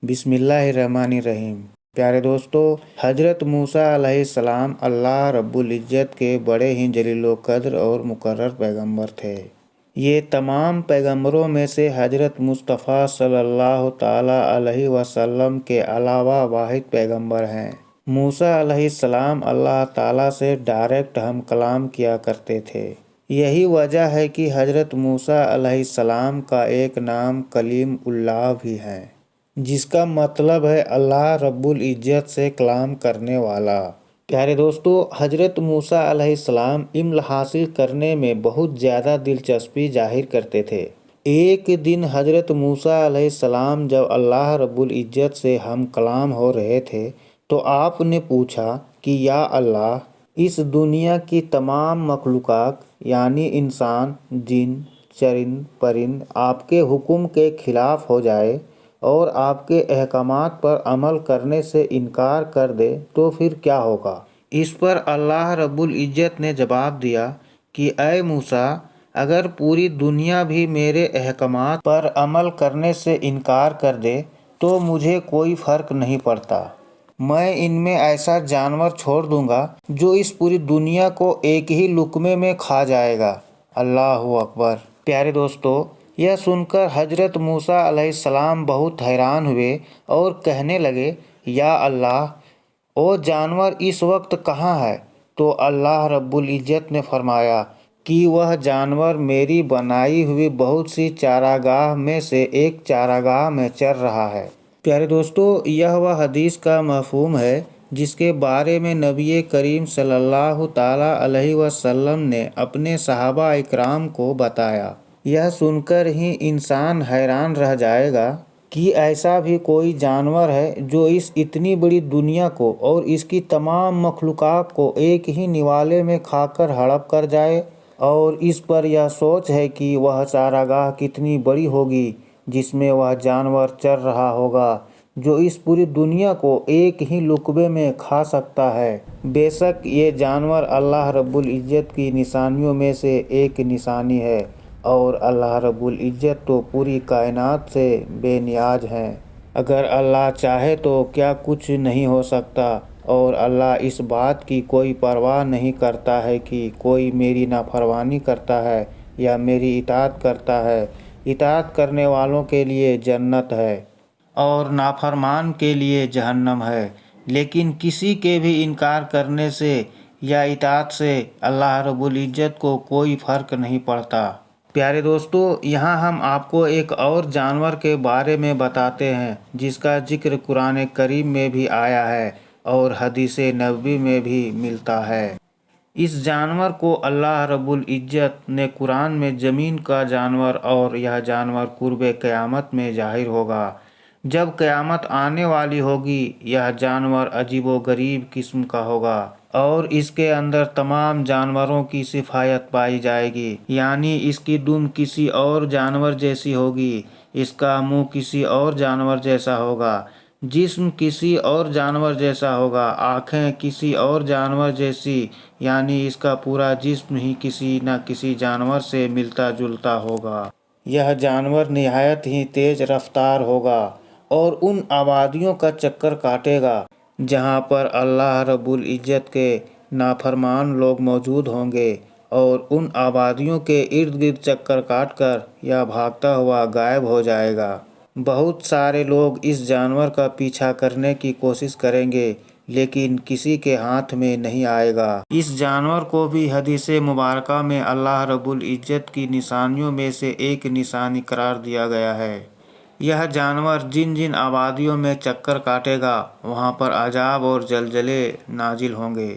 बिस्मिल्लाहिर्रहमानिर्रहीम। प्यारे दोस्तों, हज़रत मूसा अलैहिस्सलाम अल्लाह रब्बुल इज़्ज़त के बड़े ही जलील व क़द्र और मुकर्रर पैगंबर थे। ये तमाम पैगंबरों में से हज़रत मुस्तफ़ा सल्लल्लाहु ताला अलैहि वसल्लम के अलावा वाहिद पैगंबर हैं। मूसा अलैहिस्सलाम अल्लाह ताला से डायरेक्ट हम कलाम किया करते थे। यही वजह है कि हज़रत मूसा अलैहिस्सलाम का एक नाम कलीम उल्लाह भी है, जिसका मतलब है अल्लाह रब्बुल इज़्ज़त से कलाम करने वाला। प्यारे दोस्तों, हज़रत मूसा अलैहिस्सलाम इल्म हासिल करने में बहुत ज़्यादा दिलचस्पी जाहिर करते थे। एक दिन हज़रत मूसा अलैहिस्सलाम जब अल्लाह रब्बुल इज़्ज़त से हम कलाम हो रहे थे तो आपने पूछा कि या अल्लाह, इस दुनिया की तमाम मखलूक़ात यानी इंसान, जिन, चरिंद, परिंद आपके हुक्म के खिलाफ हो जाए और आपके अहकामात पर अमल करने से इनकार कर दे तो फिर क्या होगा। इस पर अल्लाह रब्बुल इज़्ज़त ने जवाब दिया कि ऐ मूसा, अगर पूरी दुनिया भी मेरे अहकामात पर अमल करने से इनकार कर दे तो मुझे कोई फ़र्क नहीं पड़ता। मैं इनमें ऐसा जानवर छोड़ दूंगा जो इस पूरी दुनिया को एक ही लुक़मे में खा जाएगा। अल्लाहु अकबर। प्यारे दोस्तों, यह सुनकर हज़रत मूसा अलैहिस्सलाम बहुत हैरान हुए और कहने लगे, या अल्लाह, वो जानवर इस वक्त कहाँ है? तो अल्लाह रब्बुल इज़्ज़त ने फरमाया कि वह जानवर मेरी बनाई हुई बहुत सी चारागाह में से एक चारागाह में चर रहा है। प्यारे दोस्तों, यह वह हदीस का मफ़हूम है जिसके बारे में नबी करीम सल्लल्लाहु ताला अलैहि वसल्लम ने अपने सहाबा इकराम को बताया। यह सुनकर ही इंसान हैरान रह जाएगा कि ऐसा भी कोई जानवर है जो इस इतनी बड़ी दुनिया को और इसकी तमाम मखलूक़ात को एक ही निवाले में खाकर हड़प कर जाए। और इस पर यह सोच है कि वह चारागाह कितनी बड़ी होगी जिसमें वह जानवर चर रहा होगा जो इस पूरी दुनिया को एक ही लुक़मे में खा सकता है। बेशक ये जानवर अल्लाह रब्बुल इज़्ज़त की निशानियों में से एक निशानी है और अल्लाह रब्बुल इज़्ज़त तो पूरी कायनात से बेनियाज हैं। अगर अल्लाह चाहे तो क्या कुछ नहीं हो सकता और अल्लाह इस बात की कोई परवाह नहीं करता है कि कोई मेरी नाफरमानी करता है या मेरी इताअत करता है। इताअत करने वालों के लिए जन्नत है और नाफरमान के लिए जहन्नम है। लेकिन किसी के भी इनकार करने से या इताअत से अल्लाह रब्बुल इज़्ज़त को कोई फ़र्क नहीं पड़ता। प्यारे दोस्तों, यहाँ हम आपको एक और जानवर के बारे में बताते हैं जिसका जिक्र कुरान करीम में भी आया है और हदीस नबवी में भी मिलता है। इस जानवर को अल्लाह रब्बुल इज़्ज़त ने कुरान में ज़मीन का जानवर और यह जानवर कुर्बे क़यामत में ज़ाहिर होगा। जब क़यामत आने वाली होगी, यह जानवर अजीब व गरीब किस्म का होगा और इसके अंदर तमाम जानवरों की सिफायत पाई जाएगी। यानी इसकी दुम किसी और जानवर जैसी होगी, इसका मुंह किसी और जानवर जैसा होगा, जिस्म किसी और जानवर जैसा होगा, आँखें किसी और जानवर जैसी, यानी इसका पूरा जिस्म ही किसी न किसी जानवर से मिलता जुलता होगा। यह जानवर निहायत ही तेज़ रफ्तार होगा और उन आबादियों का चक्कर काटेगा जहाँ पर अल्लाह रब्बुल इज़्ज़त के नाफरमान लोग मौजूद होंगे और उन आबादियों के इर्द गिर्द चक्कर काटकर यह भागता हुआ गायब हो जाएगा। बहुत सारे लोग इस जानवर का पीछा करने की कोशिश करेंगे लेकिन किसी के हाथ में नहीं आएगा। इस जानवर को भी हदीस मुबारका में अल्लाह रब्बुल इज़्ज़त की निशानियों में से एक निशानी करार दिया गया है। यह जानवर जिन जिन आबादियों में चक्कर काटेगा वहाँ पर अजाब और जलजले नाजिल होंगे।